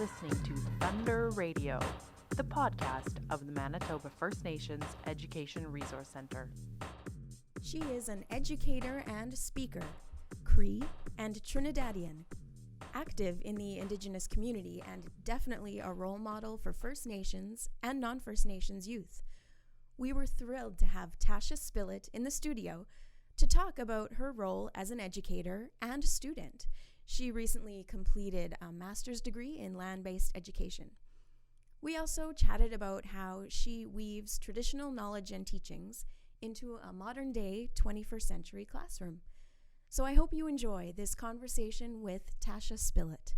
listening to Thunder Radio, the podcast of the Manitoba First Nations Education Resource Centre. She is an educator and speaker, Cree and Trinidadian, active in the Indigenous community and definitely a role model for First Nations and non-First Nations youth. We were thrilled to have Tasha Spillett in the studio to talk about her role as an educator and student. She recently completed a master's degree in land-based education. We also chatted about how she weaves traditional knowledge and teachings into a modern-day 21st century classroom. So I hope you enjoy this conversation with Tasha Spillett.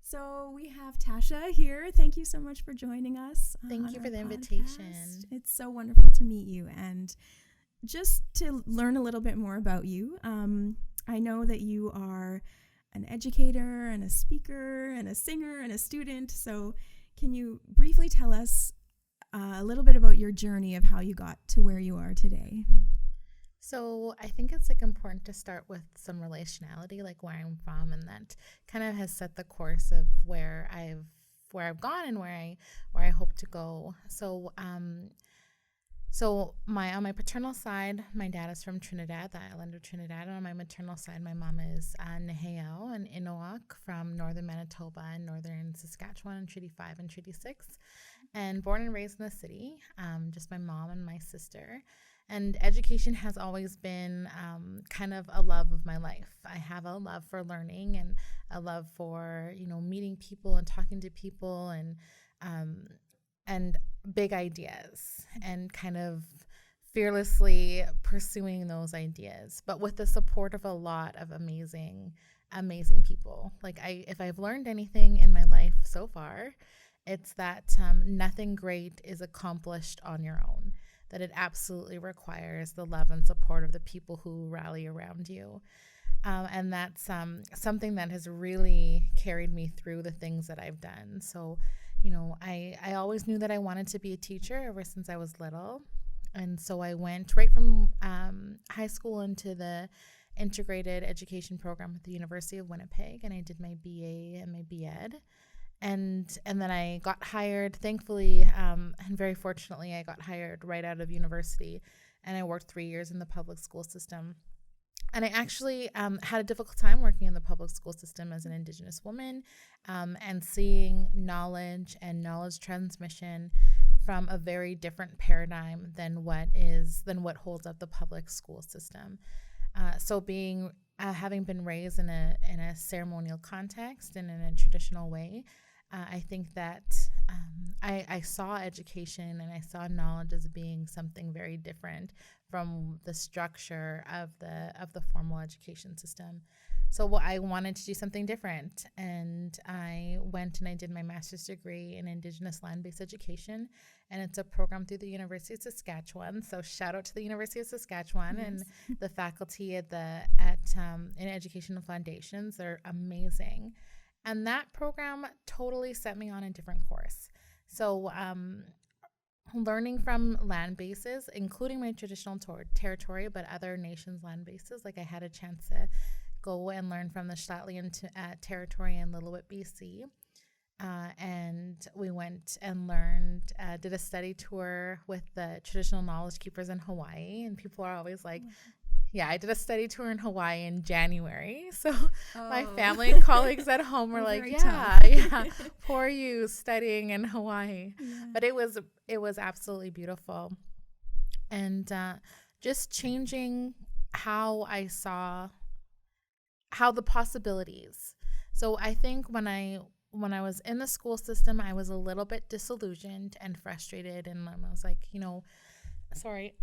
So we have Tasha here. Thank you so much for joining us. Thank you for the podcast. invitation. It's so wonderful to meet you. And just to learn a little bit more about you, I know that you are an educator and a speaker and a singer and a student. So can you briefly tell us a little bit about your journey of how you got to where you are today? So I think it's important to start with some relationality, like where I'm from, and that kind of has set the course of where I've gone and where I hope to go. So on my paternal side, my dad is from Trinidad, the island of Trinidad. And on my maternal side, my mom is Neheo and Innuak from northern Manitoba and northern Saskatchewan and Treaty 5 and Treaty 6. And born and raised in the city, just my mom and my sister. And education has always been kind of a love of my life. I have a love for learning and a love for, meeting people and talking to people and big ideas and kind of fearlessly pursuing those ideas, but with the support of a lot of amazing people. Like if I've learned anything in my life so far, it's that nothing great is accomplished on your own, that it absolutely requires the love and support of the people who rally around you. And that's something that has really carried me through the things that I've done. So I always knew that I wanted to be a teacher ever since I was little. And so I went right from high school into the integrated education program at the University of Winnipeg, and I did my BA and my BEd. And then I got hired, thankfully, and very fortunately, I got hired right out of university, and I worked 3 years in the public school system. And I actually had a difficult time working in the public school system as an Indigenous woman and seeing knowledge and knowledge transmission from a very different paradigm than what holds up the public school system. So having been raised in a ceremonial context and in a traditional way, I think that I saw education and I saw knowledge as being something very different from the structure of the formal education system. So I wanted to do something different, and I went and I did my master's degree in Indigenous land-based education, and it's a program through the University of Saskatchewan. So shout out to the University of Saskatchewan. Yes. And the faculty in educational foundations. They're amazing. And that program totally set me on a different course. So learning from land bases, including my traditional territory, but other nations' land bases. Like I had a chance to go and learn from the St'át'imc territory in Lillooet, BC. And we went and did a study tour with the traditional knowledge keepers in Hawaii. And people are always like, yeah, I did a study tour in Hawaii in January. So my family and colleagues at home were like, yeah, poor you studying in Hawaii. Yeah. But it was absolutely beautiful. And just changing how I saw the possibilities. So I think when I was in the school system, I was a little bit disillusioned and frustrated. And I was like, sorry.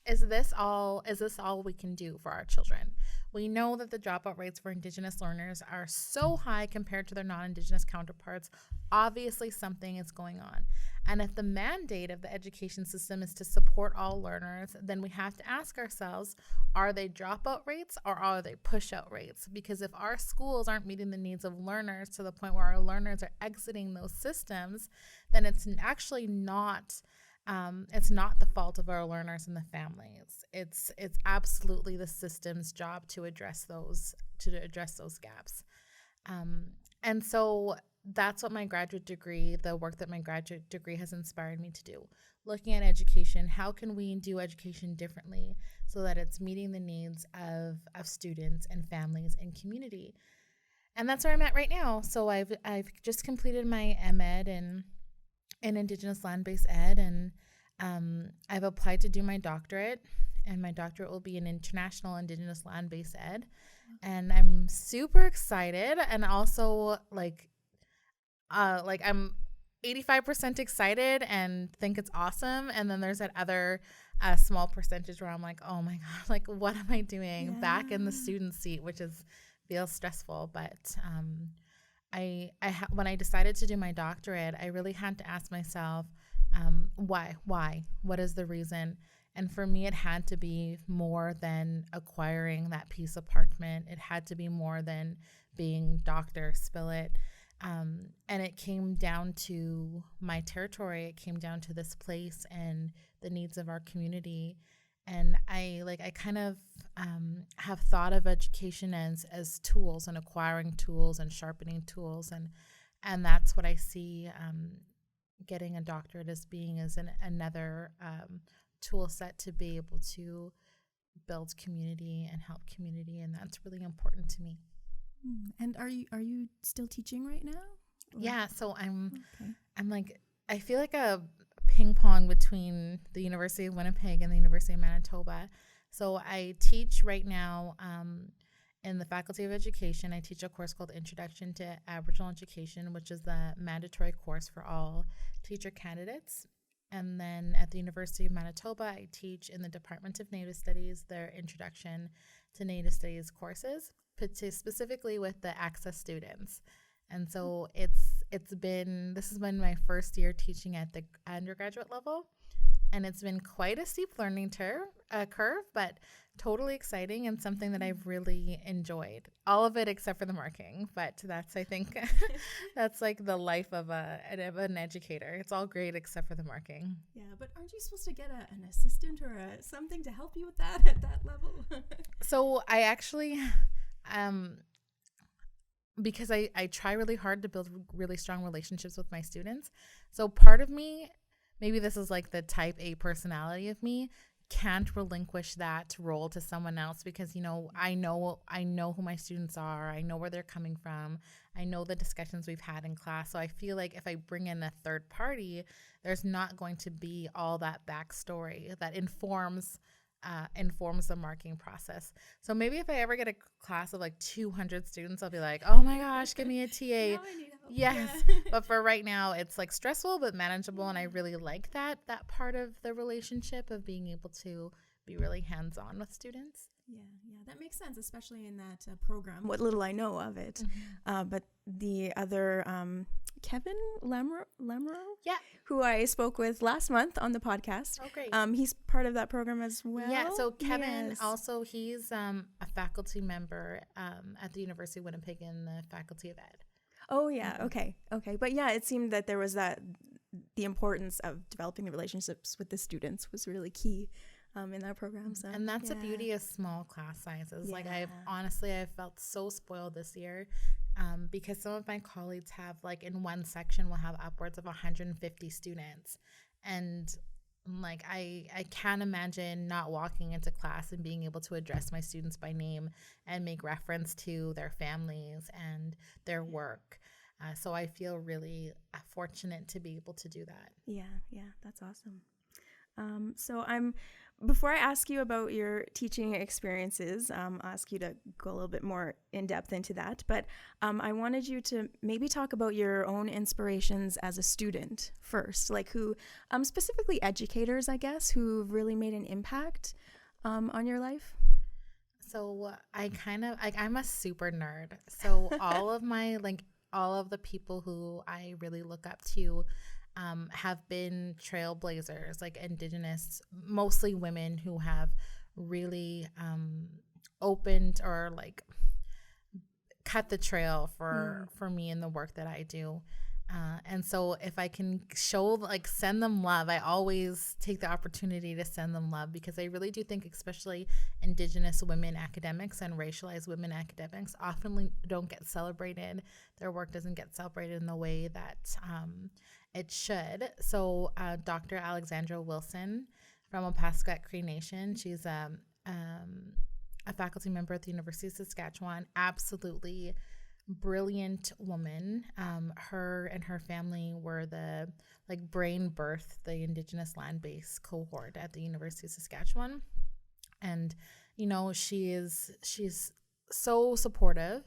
Is this all we can do for our children? We know that the dropout rates for Indigenous learners are so high compared to their non-Indigenous counterparts. Obviously, something is going on. And if the mandate of the education system is to support all learners, then we have to ask ourselves, are they dropout rates or are they push-out rates? Because if our schools aren't meeting the needs of learners to the point where our learners are exiting those systems, then it's actually not the fault of our learners and the families. It's absolutely the system's job to address those gaps. And so that's what my graduate degree, the work that my graduate degree has inspired me to do. Looking at education, how can we do education differently so that it's meeting the needs of students and families and community? And that's where I'm at right now. So I've just completed my MEd in Indigenous land-based ed, and I've applied to do my doctorate, and my doctorate will be in international Indigenous land-based ed. And I'm super excited, and also like I'm 85% excited and think it's awesome, and then there's that other small percentage where I'm like, oh my god, like what am I doing back in the student seat, which feels stressful. But when I decided to do my doctorate, I really had to ask myself, why? What is the reason? And for me, it had to be more than acquiring that piece of parchment. It had to be more than being Dr. Spillett. And it came down to my territory. It came down to this place and the needs of our community. And I kind of have thought of education as tools, and acquiring tools and sharpening tools. And that's what I see getting a doctorate as being, as another tool set to be able to build community and help community. And that's really important to me. And are you still teaching right now? Or? Yeah, so I'm like, I feel like a ping pong between the University of Winnipeg and the University of Manitoba. So I teach right now in the Faculty of Education. I teach a course called Introduction to Aboriginal Education, which is the mandatory course for all teacher candidates. And then at the University of Manitoba, I teach in the Department of Native Studies their Introduction to Native Studies courses, specifically with the access students. And so this has been my first year teaching at the undergraduate level, and it's been quite a steep learning curve, but totally exciting and something that I've really enjoyed. All of it except for the marking, but that's, I think, that's like the life of an educator. It's all great except for the marking. Yeah, but aren't you supposed to get an assistant or something to help you with that at that level? So I actually... because I try really hard to build really strong relationships with my students. So part of me, maybe this is like the type A personality of me, can't relinquish that role to someone else, because, you know, I know who my students are. I know where they're coming from. I know the discussions we've had in class. So I feel like if I bring in a third party, there's not going to be all that backstory that informs the marking process. So maybe if I ever get a class of like 200 students, I'll be like, oh my gosh, give me a TA. Now I need help. Yes. Yeah. But for right now, it's like stressful but manageable. And I really like that part of the relationship of being able to be really hands-on with students. Yeah, that makes sense, especially in that program. What little I know of it. Mm-hmm. But the other, Kevin Lamoureux, who I spoke with last month on the podcast. Oh, great. He's part of that program as well. Yeah, so Kevin, also, he's a faculty member at the University of Winnipeg in the Faculty of Ed. Oh, yeah, okay. But yeah, it seemed that there was the importance of developing the relationships with the students was really key. In that program. So, and that's the beauty of small class sizes. Yeah. Like I've felt so spoiled this year because some of my colleagues have, like, in one section will have upwards of 150 students. And like I can't imagine not walking into class and being able to address my students by name and make reference to their families and their work. So I feel really fortunate to be able to do that. Yeah, that's awesome. So before I ask you about your teaching experiences, I'll ask you to go a little bit more in depth into that. But I wanted you to maybe talk about your own inspirations as a student first, like who, specifically educators, I guess, who've really made an impact on your life. So I'm a super nerd. So all of the people who I really look up to have been trailblazers, like Indigenous, mostly women who have really opened or like cut the trail for me in the work that I do. And so if I can send them love, I always take the opportunity to send them love, because I really do think especially Indigenous women academics and racialized women academics often don't get celebrated. Their work doesn't get celebrated in the way that it should. So Dr. Alexandra Wilson from Opaskwatt Cree Nation, she's a faculty member at the University of Saskatchewan, absolutely brilliant woman. Her and her family were the brain birth the Indigenous land-based cohort at the University of Saskatchewan, and she's so supportive.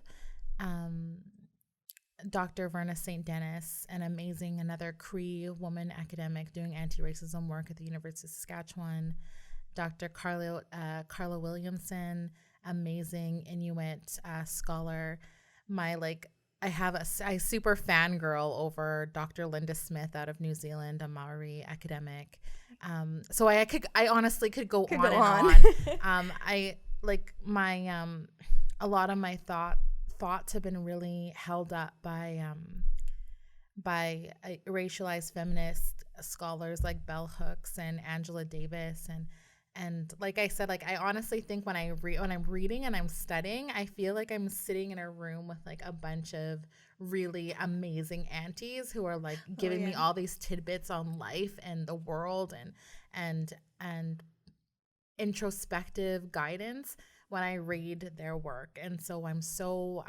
Dr. Verna St. Dennis, another Cree woman academic doing anti-racism work at the University of Saskatchewan. Dr. Carla Williamson, amazing Inuit scholar. I super fangirl over Dr. Linda Smith out of New Zealand, a Maori academic. So I honestly could go on and on. A lot of my thoughts have been really held up by racialized feminist scholars like Bell Hooks and Angela Davis, and like I said, I honestly think when I'm reading and I'm studying, I feel like I'm sitting in a room with a bunch of really amazing aunties who are giving me all these tidbits on life and the world and introspective guidance when I read their work. And so I'm so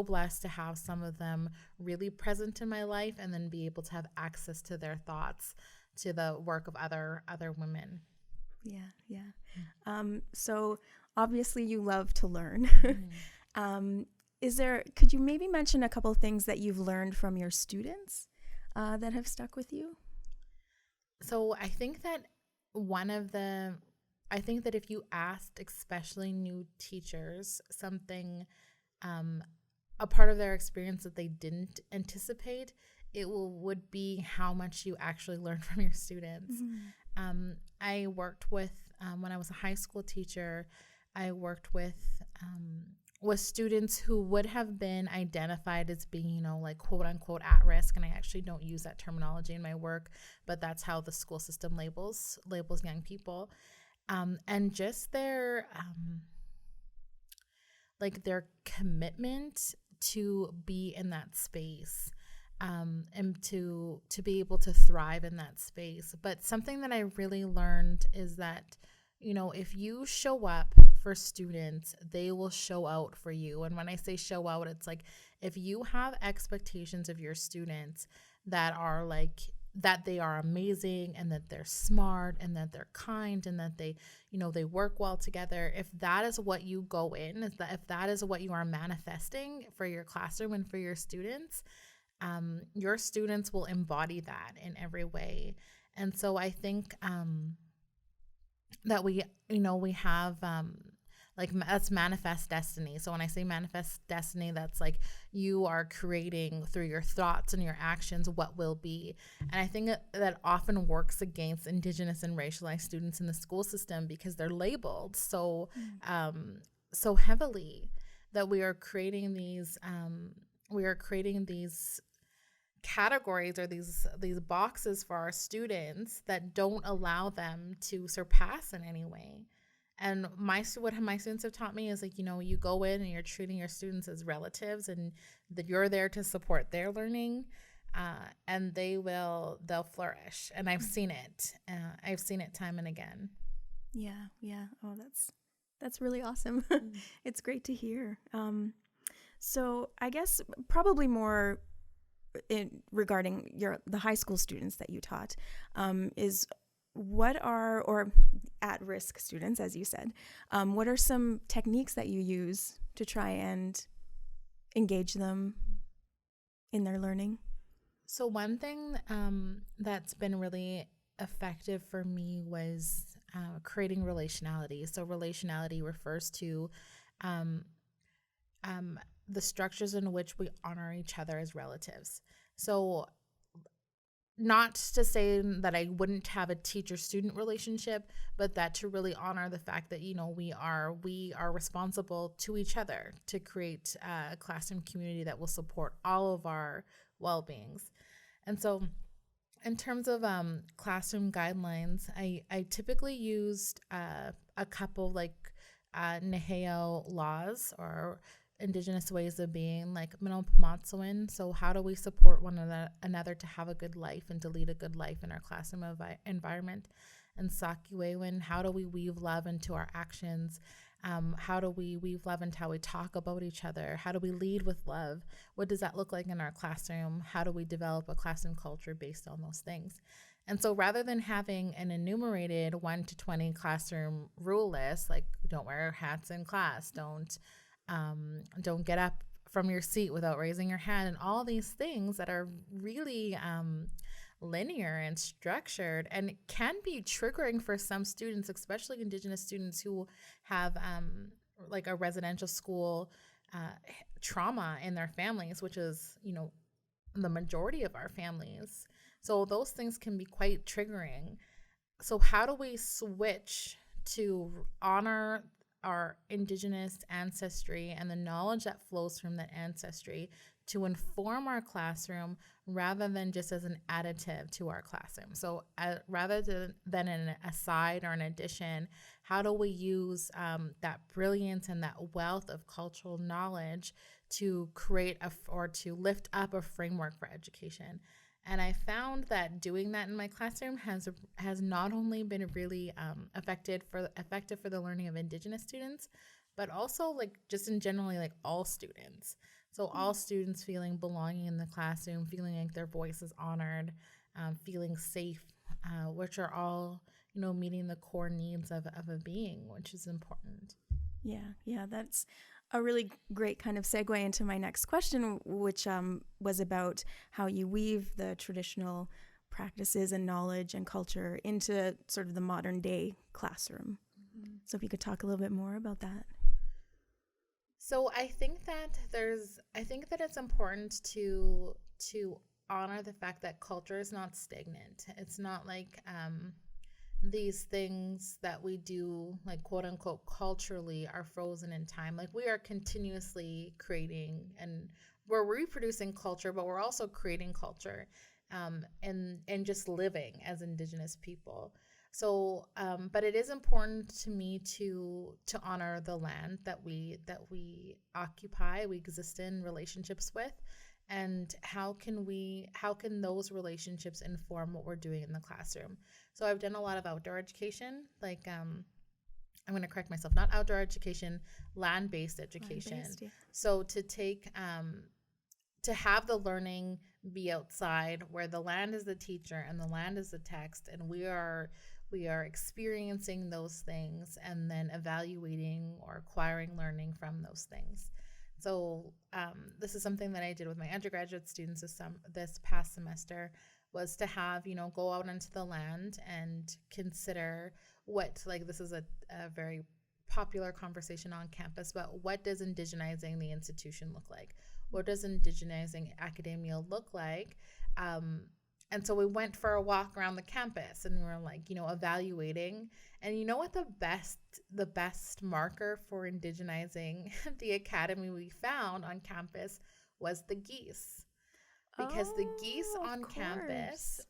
blessed to have some of them really present in my life, and then be able to have access to their thoughts, to the work of other women. Yeah. So obviously you love to learn. Could you maybe mention a couple things that you've learned from your students that have stuck with you? So I think that if you asked especially new teachers something, a part of their experience that they didn't anticipate, it would be how much you actually learn from your students. I worked with, when I was a high school teacher, I worked with students who would have been identified as being, quote unquote at risk. And I actually don't use that terminology in my work, but that's how the school system labels young people. And just their commitment to be in that space. And to be able to thrive in that space. But something that I really learned is that, if you show up for students, they will show out for you. And when I say show out, it's if you have expectations of your students that are that they are amazing and that they're smart and that they're kind and that they work well together, if that is what you go in, if that is what you are manifesting for your classroom and for your students will embody that in every way. And so I think that we have that's manifest destiny. So when I say manifest destiny, that's you are creating through your thoughts and your actions what will be. And I think that often works against Indigenous and racialized students in the school system, because they're labeled so heavily, that we are creating these categories or these boxes for our students that don't allow them to surpass in any way. And what my students have taught me is you go in and you're treating your students as relatives, and that you're there to support their learning, and they'll flourish. And I've seen it. I've seen it time and again. Yeah. Oh, that's really awesome. It's great to hear. So I guess probably more regarding the high school students that you taught, is or at-risk students, as you said, what are some techniques that you use to try and engage them in their learning? So one thing that's been really effective for me was creating relationality. So relationality refers to the structures in which we honor each other as relatives. So not to say that I wouldn't have a teacher-student relationship, but that to really honor the fact that, we are responsible to each other to create a classroom community that will support all of our well-beings. And so in terms of classroom guidelines, I typically used a couple like Neheo laws or Indigenous ways of being, like Minopamatsuin. So how do we support one another to have a good life and to lead a good life in our classroom environment? And Sakiwewin, how do we weave love into our actions? How do we weave love into how we talk about each other? How do we lead with love? What does that look like in our classroom? How do we develop a classroom culture based on those things? And so rather than having an enumerated 1 to 20 classroom rule list, like don't wear hats in class, don't get up from your seat without raising your hand, and all these things that are really linear and structured, and it can be triggering for some students, especially Indigenous students who have like a residential school trauma in their families, which is, the majority of our families. So those things can be quite triggering. So how do we switch to honor our Indigenous ancestry and the knowledge that flows from that ancestry to inform our classroom rather than just as an additive to our classroom? So rather than an aside or an addition, how do we use that brilliance and that wealth of cultural knowledge to create or to lift up a framework for education? And I found that doing that in my classroom has not only been really effective for the learning of Indigenous students, but also like just in generally like all students. So all students feeling belonging in the classroom, feeling like their voice is honored, feeling safe, which are all, meeting the core needs of a being, which is important. Yeah, that's a really great kind of segue into my next question, which was about how you weave the traditional practices and knowledge and culture into sort of the modern day classroom. Mm-hmm. So if you could talk a little bit more about that. So I think that it's important to honor the fact that culture is not stagnant. It's not like these things that we do, like quote unquote culturally, are frozen in time. Like we are continuously creating, and we're reproducing culture, but we're also creating culture and just living as Indigenous people. So, but it is important to me to honor the land that we occupy, we exist in relationships with, and how can those relationships inform what we're doing in the classroom? So I've done a lot of outdoor education, like I'm going to correct myself, not outdoor education, land-based education. Land-based, yeah. So to take to have the learning be outside, where the land is the teacher and the land is the text, and we are experiencing those things and then evaluating or acquiring learning from those things. So this is something that I did with my undergraduate students this past semester, was to have, go out into the land and consider this is a very popular conversation on campus, but what does indigenizing the institution look like? What does indigenizing academia look like? And so we went for a walk around the campus, and we were like, evaluating. And you know what the best marker for indigenizing the academy we found on campus was the geese. Because the geese on campus,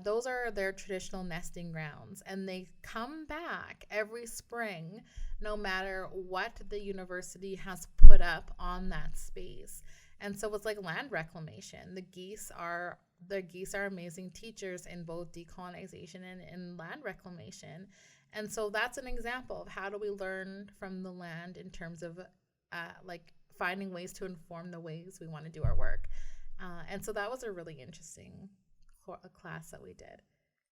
those are their traditional nesting grounds, and they come back every spring no matter what the university has put up on that space. And so it's like land reclamation. The geese are amazing teachers in both decolonization and in land reclamation. And so that's an example of how do we learn from the land in terms of finding ways to inform the ways we want to do our work. And so that was a really interesting class that we did.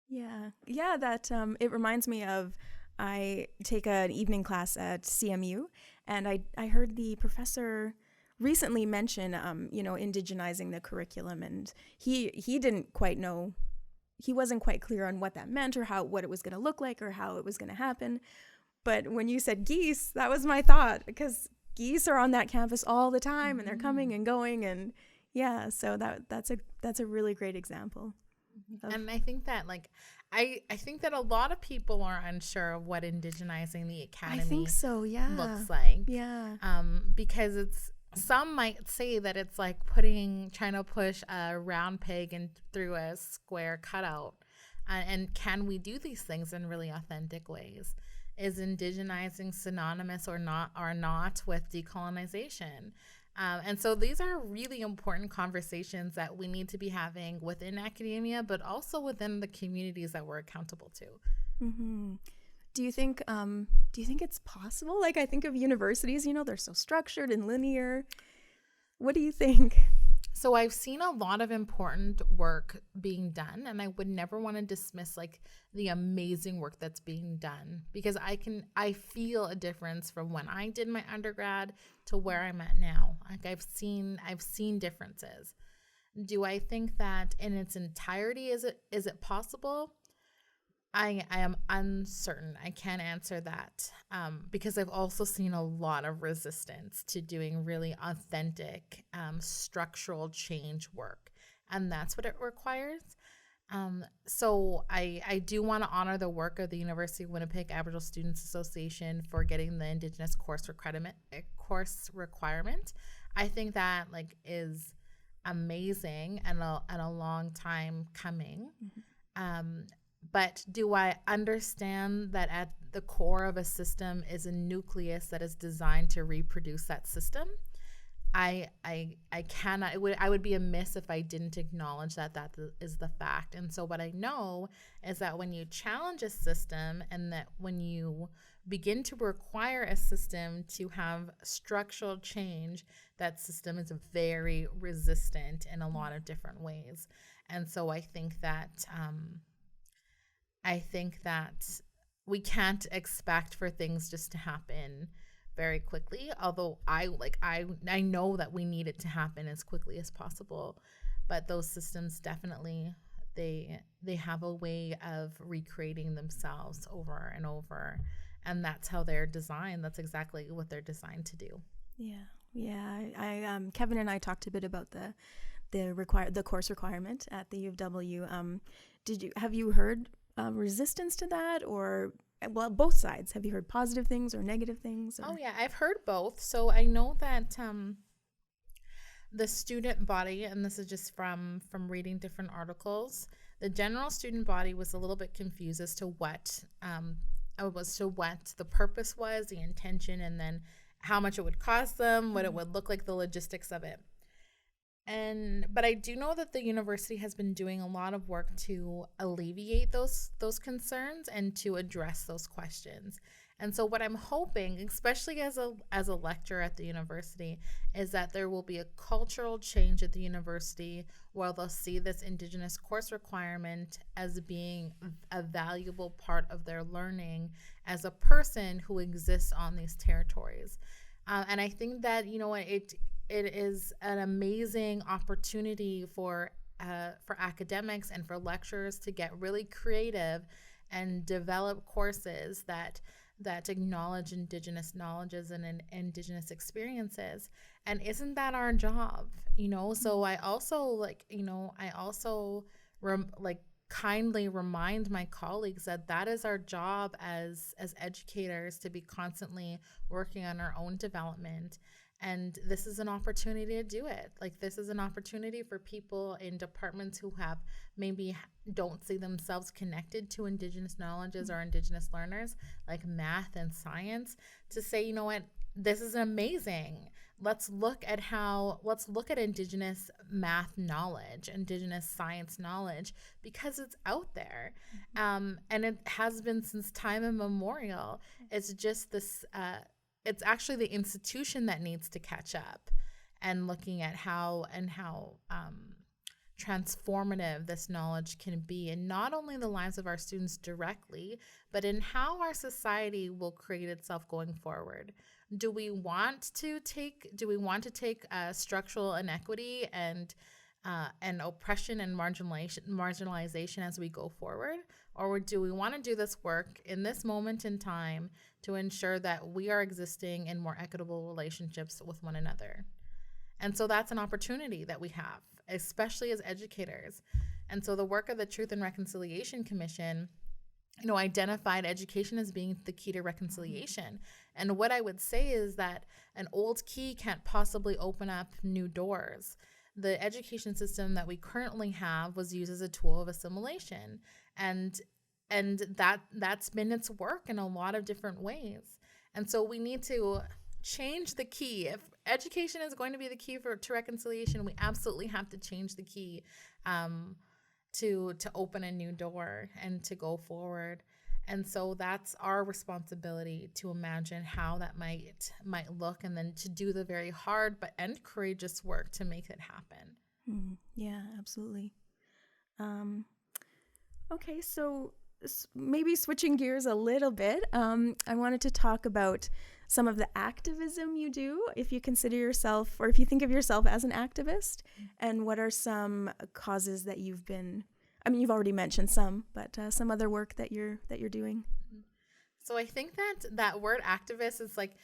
Yeah, that it reminds me of, I take an evening class at CMU, and I heard the professor recently mention, indigenizing the curriculum, and he didn't quite know, he wasn't quite clear on what that meant or what it was going to look like or how it was going to happen. But when you said geese, that was my thought, because geese are on that campus all the time, mm-hmm. and they're coming and going, and yeah, so that's a really great example. And I think that I think that a lot of people are unsure of what indigenizing the academy I think so, yeah. looks like. Yeah. Because it's some might say that it's like trying to push a round peg in through a square cutout. And can we do these things in really authentic ways? Is indigenizing synonymous or not with decolonization? And so these are really important conversations that we need to be having within academia, but also within the communities that we're accountable to. Mm-hmm. Do you think it's possible? Like, I think of universities, they're so structured and linear. What do you think? So I've seen a lot of important work being done, and I would never want to dismiss like the amazing work that's being done, because I feel a difference from when I did my undergrad to where I'm at now. Like I've seen differences. Do I think that in its entirety is it possible? I am uncertain. I can't answer that because I've also seen a lot of resistance to doing really authentic structural change work, and that's what it requires. So I do want to honor the work of the University of Winnipeg Aboriginal Students Association for getting the Indigenous course requirement. I think that like is amazing and a long time coming. Mm-hmm. But do I understand that at the core of a system is a nucleus that is designed to reproduce that system? I cannot. I would be amiss if I didn't acknowledge that is the fact. And so what I know is that when you challenge a system, and that when you begin to require a system to have structural change, that system is very resistant in a lot of different ways. And so I think that we can't expect for things just to happen very quickly, although I know that we need it to happen as quickly as possible. But those systems definitely they have a way of recreating themselves over and over, and that's how they're designed. That's exactly what they're designed to do. Yeah. I Kevin and I talked a bit about the course requirement at the U of W. Have you heard resistance to that, or both sides? Have you heard positive things or negative things? Oh yeah, I've heard both. So I know that the student body, and this is just from reading different articles, the general student body was a little bit confused as to what the purpose was, the intention, and then how much it would cost them, what it would look like, the logistics of it. But I do know that the university has been doing a lot of work to alleviate those concerns and to address those questions. And so what I'm hoping, especially as a lecturer at the university, is that there will be a cultural change at the university where they'll see this Indigenous course requirement as being a valuable part of their learning as a person who exists on these territories. And I think that, it is an amazing opportunity for academics and for lecturers to get really creative and develop courses that acknowledge Indigenous knowledges and Indigenous experiences. And isn't that our job? So I also kindly remind my colleagues that is our job as educators, to be constantly working on our own development. And this is an opportunity to do it. Like, this is an opportunity for people in departments who maybe don't see themselves connected to Indigenous knowledges or Indigenous learners, like math and science, to say, you know what, this is amazing. Let's look at Indigenous math knowledge, Indigenous science knowledge, because it's out there. And it has been since time immemorial. It's just this, it's actually the institution that needs to catch up, and looking at how transformative this knowledge can be in not only the lives of our students directly, but in how our society will create itself going forward. Do we want to take structural inequity and oppression and marginalization as we go forward? Or do we want to do this work in this moment in time to ensure that we are existing in more equitable relationships with one another? And so that's an opportunity that we have, especially as educators. And so the work of the Truth and Reconciliation Commission identified education as being the key to reconciliation. And what I would say is that an old key can't possibly open up new doors. The education system that we currently have was used as a tool of assimilation, and that's been its work in a lot of different ways. And so we need to change the key. If education is going to be the key to reconciliation, we absolutely have to change the key to open a new door and to go forward. And so that's our responsibility, to imagine how that might look, and then to do the very hard and courageous work to make it happen. Yeah, absolutely. Okay, so maybe switching gears a little bit, I wanted to talk about some of the activism you do, if you consider yourself, or if you think of yourself as an activist, and what are some causes that you've been, I mean, you've already mentioned some, but some other work that you're doing. So I think that word activist is like,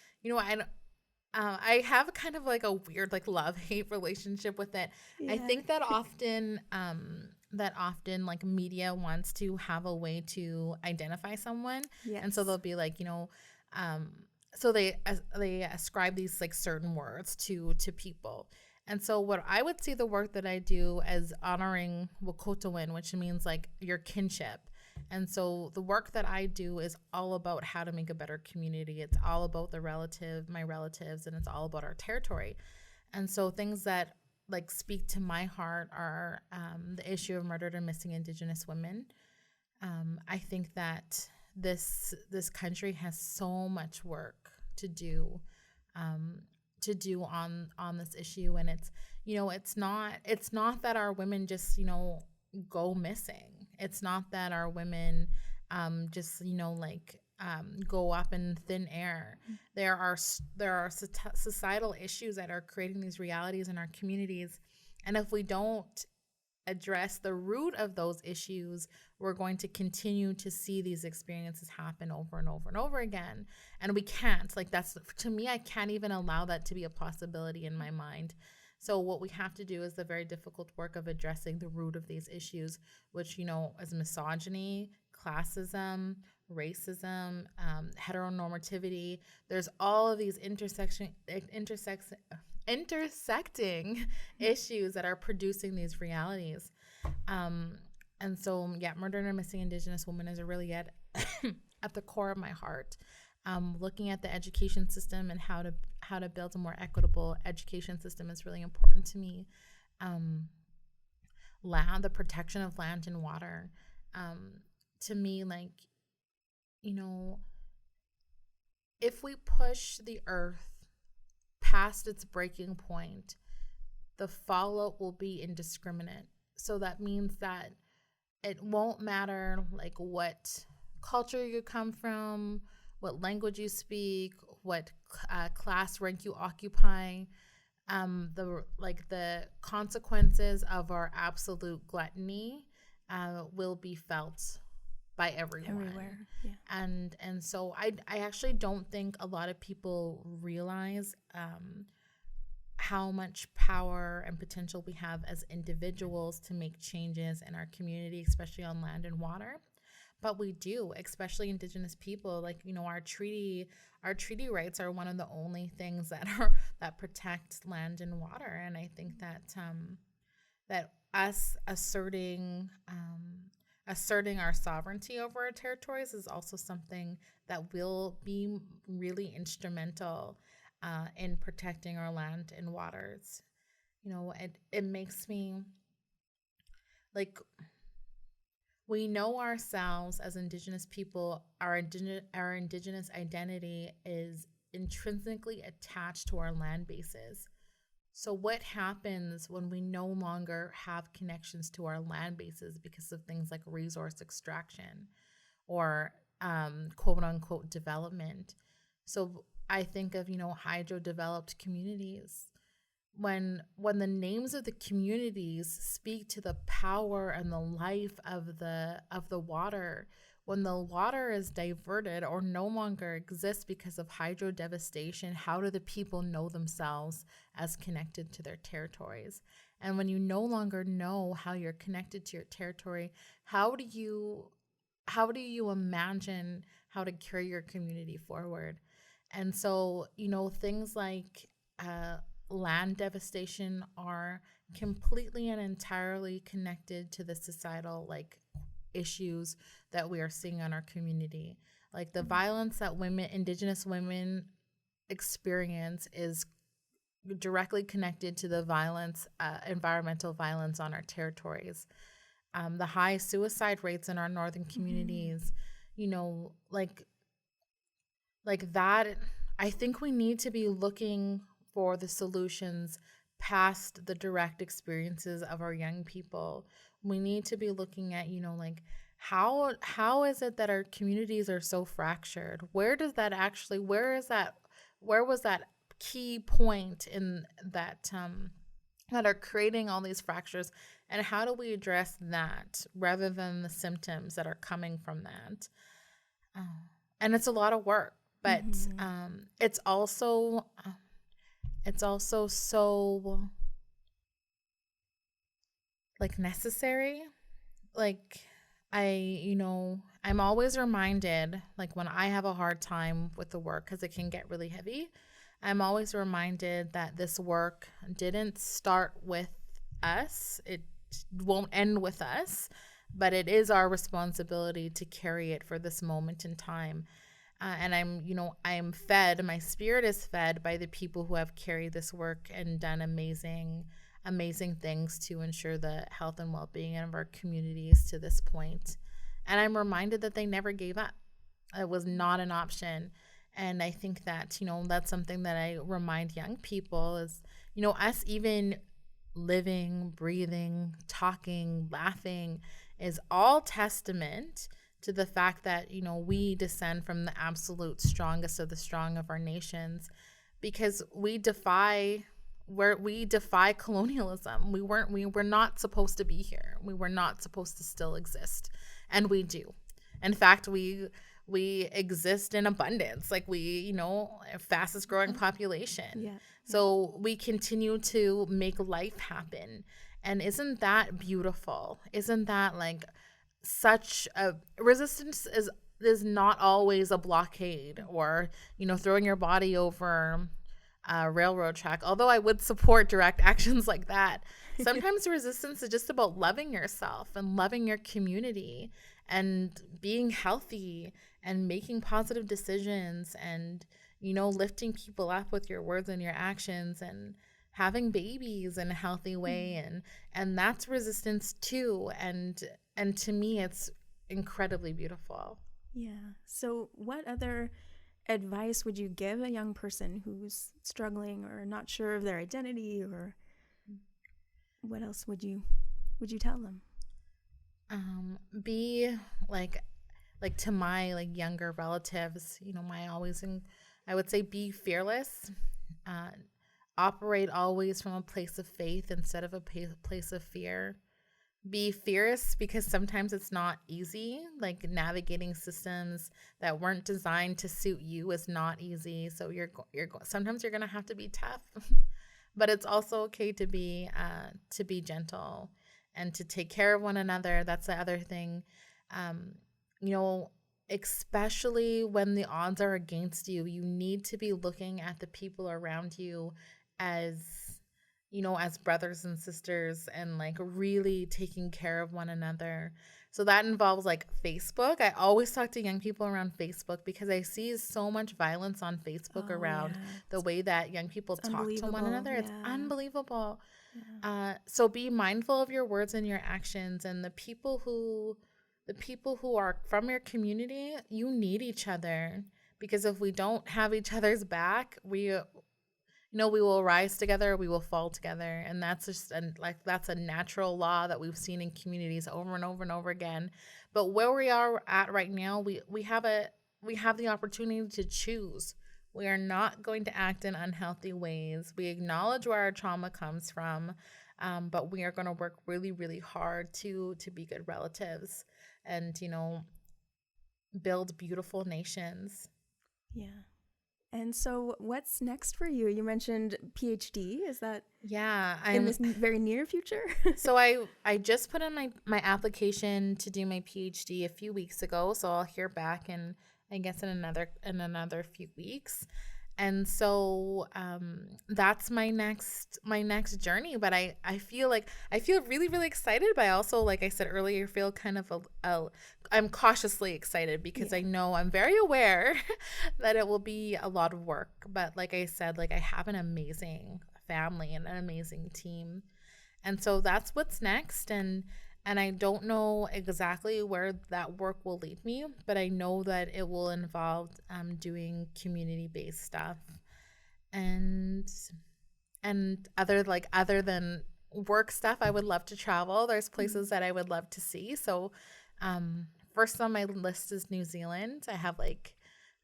I have kind of like a weird like love-hate relationship with it. Yeah. I think that often like media wants to have a way to identify someone. Yes. And so they'll be like, so they ascribe these like certain words to people. And so what I would see the work that I do as honoring Wakotowin, which means like your kinship. And so the work that I do is all about how to make a better community. It's all about my relatives, and it's all about our territory. And so things that like speak to my heart are the issue of murdered and missing Indigenous women. I think that this country has so much work to do on this issue, and it's not that our women just go missing. It's not that our women just go up in thin air. There are societal issues that are creating these realities in our communities, and if we don't address the root of those issues, we're going to continue to see these experiences happen over and over and over again. And we can't, to me, I can't even allow that to be a possibility in my mind. So what we have to do is the very difficult work of addressing the root of these issues, which, is misogyny, classism, racism, heteronormativity. There's all of these intersecting issues that are producing these realities. And so, murdered and missing Indigenous women is really at the core of my heart. Looking at the education system and how to build a more equitable education system is really important to me. The protection of land and water. To me, if we push the earth past its breaking point, the fallout will be indiscriminate. So that means that it won't matter what culture you come from, what language you speak, what class rank you occupy. The consequences of our absolute gluttony will be felt by everyone. Everywhere. Yeah. And so I actually don't think a lot of people realize how much power and potential we have as individuals to make changes in our community, especially on land and water. But we do, especially Indigenous people. Our treaty rights are one of the only things that protect land and water. And I think that us asserting our sovereignty over our territories is also something that will be really instrumental in protecting our land and waters. It makes me we know ourselves as Indigenous people. Our Indigenous identity is intrinsically attached to our land bases. So what happens when we no longer have connections to our land bases because of things like resource extraction or quote unquote development? So I think of, hydro-developed communities. When the names of the communities speak to the power and the life of the water, when the water is diverted or no longer exists because of hydro devastation, how do the people know themselves as connected to their territories? And when you no longer know how you're connected to your territory, how do you how do you imagine how to carry your community forward? And so, things like land devastation are completely and entirely connected to the societal issues that we are seeing in our community. Like the violence that Indigenous women experience is directly connected to the violence, environmental violence on our territories. The high suicide rates in our northern communities, like that. I think we need to be looking for the solutions past the direct experiences of our young people. We need to be looking at, how is it that our communities are so fractured? Where was that key point in that that are creating all these fractures, and how do we address that rather than the symptoms that are coming from that? And it's a lot of work, but it's also so necessary. I'm always reminded, when I have a hard time with the work, because it can get really heavy, I'm always reminded that this work didn't start with us. It won't end with us, but it is our responsibility to carry it for this moment in time. And I'm fed, my spirit is fed by the people who have carried this work and done amazing things to ensure the health and well-being of our communities to this point. And I'm reminded that they never gave up. It was not an option. And I think that, that's something that I remind young people is, us even living, breathing, talking, laughing is all testament to the fact that, we descend from the absolute strongest of the strong of our nations, because we defy colonialism. We were not supposed to be here. We were not supposed to still exist. And we do. In fact, we exist in abundance. Fastest growing population. Yeah. So we continue to make life happen. And isn't that beautiful? Isn't that such a resistance is not always a blockade or, throwing your body over a railroad track. Although I would support direct actions like that. Sometimes resistance is just about loving yourself and loving your community and being healthy and making positive decisions and, lifting people up with your words and your actions and having babies in a healthy way. And that's resistance too. And to me, it's incredibly beautiful. Yeah. So what other advice would you give a young person who's struggling or not sure of their identity, or what else would you tell them? Be to my younger relatives, I would say be fearless, operate always from a place of faith instead of a place of fear. Be fierce, because sometimes it's not easy. Navigating systems that weren't designed to suit you is not easy. So sometimes you're gonna have to be tough, but it's also okay to be gentle and to take care of one another. That's the other thing. Especially when the odds are against you, you need to be looking at the people around you as brothers and sisters, and really taking care of one another. So that involves Facebook. I always talk to young people around Facebook because I see so much violence on Facebook around the way that young people talk to one another. It's unbelievable. Yeah. So be mindful of your words and your actions, and the people who are from your community, you need each other, because if we don't have each other's back, we will rise together, we will fall together. And that's just that's a natural law that we've seen in communities over and over and over again. But where we are at right now, we have the opportunity to choose. We are not going to act in unhealthy ways. We acknowledge where our trauma comes from, but we are going to work really, really hard to be good relatives and, build beautiful nations. Yeah. And so what's next for you? You mentioned PhD. Is that in this very near future? So I just put in my application to do my PhD a few weeks ago. So I'll hear back in, I guess, in another few weeks. And so that's my next journey. But I feel really, really excited. But I also, like I said earlier, feel kind of I'm cautiously excited because I know I'm very aware that it will be a lot of work. But like I said, like I have an amazing family and an amazing team. And so that's what's next. And I don't know exactly where that work will lead me, but I know that it will involve doing community-based stuff, and other than work stuff, I would love to travel. There's places that I would love to see. So, first on my list is New Zealand. I have like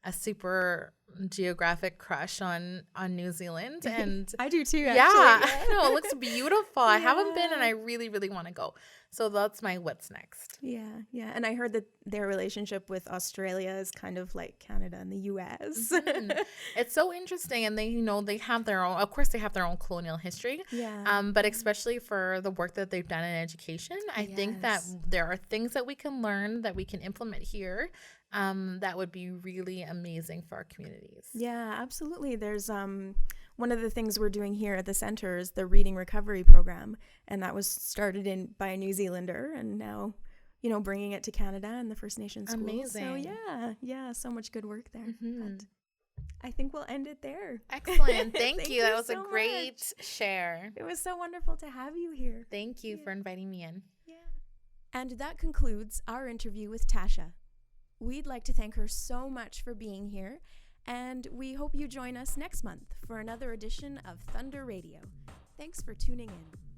a super geographic crush on New Zealand, and I do too. Yeah, actually. I know, it looks beautiful. I haven't been, and I really, really want to go. So that's my what's next. Yeah. And I heard that their relationship with Australia is kind of like Canada and the U.S. It's so interesting, and they have their own. Of course, they have their own colonial history. Yeah. But especially for the work that they've done in education, I think that there are things that we can learn that we can implement here. That would be really amazing for our communities. Yeah, absolutely. There's one of the things we're doing here at the center is the Reading Recovery Program, and that was started by a New Zealander, and now, bringing it to Canada and the First Nations schools. Amazing. So so much good work there. But I think we'll end it there. Excellent. Thank you. That was so a great share. It was so wonderful to have you here. Thank you for inviting me in. Yeah. And that concludes our interview with Tasha. We'd like to thank her so much for being here, and we hope you join us next month for another edition of Thunder Radio. Thanks for tuning in.